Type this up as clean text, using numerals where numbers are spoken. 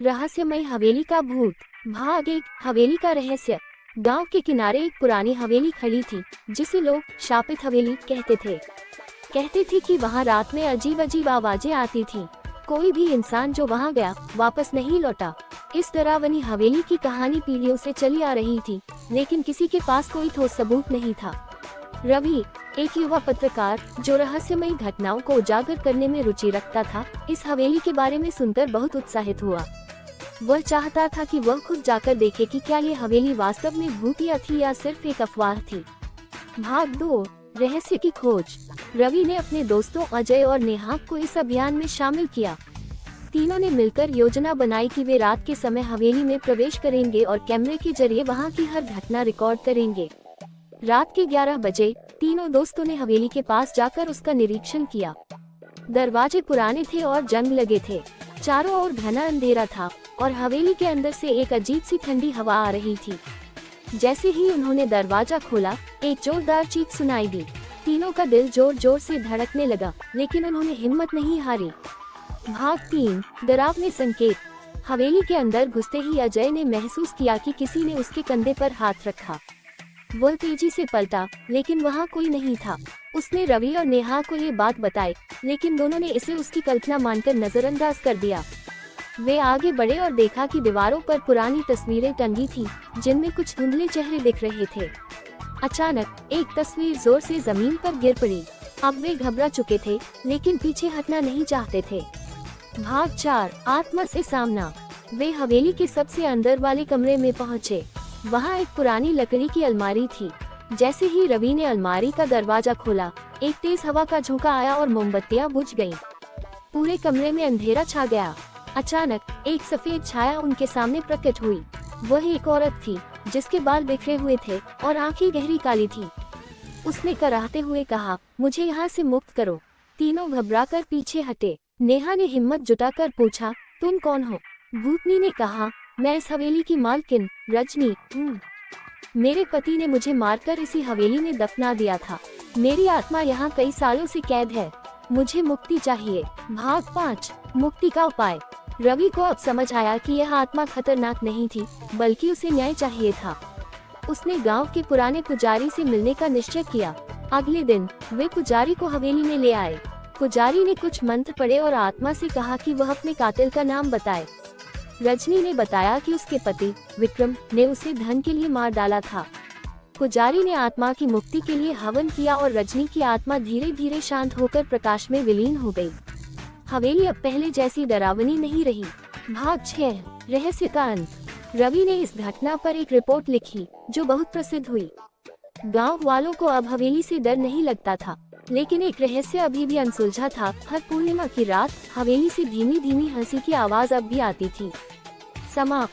रहस्यमय हवेली का भूत। भाग 1। हवेली का रहस्य। गांव के किनारे एक पुरानी हवेली खड़ी थी, जिसे लोग शापित हवेली कहते थे। कहते थे कि वहां रात में अजीब अजीब आवाजें आती थीं। कोई भी इंसान जो वहां गया वापस नहीं लौटा। इस डरावनी हवेली की कहानी पीढ़ियों से चली आ रही थी, लेकिन किसी के पास कोई ठोस सबूत नहीं था। रवि, एक युवा पत्रकार जो रहस्यमयी घटनाओं को उजागर करने में रुचि रखता था, इस हवेली के बारे में सुनकर बहुत उत्साहित हुआ। वह चाहता था कि वह खुद जाकर देखे कि क्या ये हवेली वास्तव में भूतिया थी या सिर्फ एक अफवाह थी। भाग 2। रहस्य की खोज। रवि ने अपने दोस्तों अजय और नेहा को इस अभियान में शामिल किया। तीनों ने मिलकर योजना बनाई कि वे रात के समय हवेली में प्रवेश करेंगे और कैमरे के जरिए वहां की हर घटना रिकॉर्ड करेंगे। रात के 11 बजे तीनों दोस्तों ने हवेली के पास जाकर उसका निरीक्षण किया। दरवाजे पुराने थे और जंग लगे थे। चारों ओर घना अंधेरा था और हवेली के अंदर से एक अजीब सी ठंडी हवा आ रही थी। जैसे ही उन्होंने दरवाजा खोला, एक जोरदार चीख सुनाई दी। तीनों का दिल जोर जोर से धड़कने लगा, लेकिन उन्होंने हिम्मत नहीं हारी। भाग 3। डरावने संकेत। हवेली के अंदर घुसते ही अजय ने महसूस किया कि किसी ने उसके कंधे पर हाथ रखा। वह तेजी से पलटा, लेकिन वहां कोई नहीं था। उसने रवि और नेहा को ये बात बताई, लेकिन दोनों ने इसे उसकी कल्पना मानकर नजरअंदाज कर दिया। वे आगे बढ़े और देखा कि दीवारों पर पुरानी तस्वीरें टंगी थीं, जिनमें कुछ धुंधले चेहरे दिख रहे थे। अचानक एक तस्वीर जोर से जमीन पर गिर पड़ी। अब वे घबरा चुके थे, लेकिन पीछे हटना नहीं चाहते थे। भाग 4। आत्मा से सामना। वे हवेली के सबसे अंदर वाले कमरे में पहुंचे। वहां एक पुरानी लकड़ी की अलमारी थी। जैसे ही रवि ने अलमारी का दरवाजा खोला, एक तेज हवा का झोंका आया और मोमबत्तियां बुझ गईं। पूरे कमरे में अंधेरा छा गया। अचानक एक सफेद छाया उनके सामने प्रकट हुई। वह एक औरत थी, जिसके बाल बिखरे हुए थे और आंखें गहरी काली थी। उसने कराहते हुए कहा, मुझे यहाँ से मुक्त करो। तीनों घबराकर पीछे हटे। नेहा ने हिम्मत जुटाकर पूछा, तुम कौन हो? भूतनी ने कहा, मैं इस हवेली की मालकिन रजनी हूँ। मेरे पति ने मुझे मारकर इसी हवेली में दफना दिया था। मेरी आत्मा यहाँ कई सालों से कैद है। मुझे मुक्ति चाहिए। भाग 5। मुक्ति का उपाय। रवि को अब समझ आया कि यह आत्मा खतरनाक नहीं थी, बल्कि उसे न्याय चाहिए था। उसने गांव के पुराने पुजारी से मिलने का निश्चय किया। अगले दिन वे पुजारी को हवेली में ले आए। पुजारी ने कुछ मंत्र पढ़े और आत्मा से कहा कि वह अपने कातिल का नाम बताए। रजनी ने बताया कि उसके पति विक्रम ने उसे धन के लिए मार डाला था। पुजारी ने आत्मा की मुक्ति के लिए हवन किया और रजनी की आत्मा धीरे धीरे शांत होकर प्रकाश में विलीन हो गई। हवेली अब पहले जैसी डरावनी नहीं रही। भाग 6। रहस्य का अंत। रवि ने इस घटना पर एक रिपोर्ट लिखी, जो बहुत प्रसिद्ध हुई। गांव वालों को अब हवेली से डर नहीं लगता था, लेकिन एक रहस्य अभी भी अनसुलझा था। हर पूर्णिमा की रात हवेली से धीमी धीमी हंसी की आवाज अब भी आती थी। समाप्त।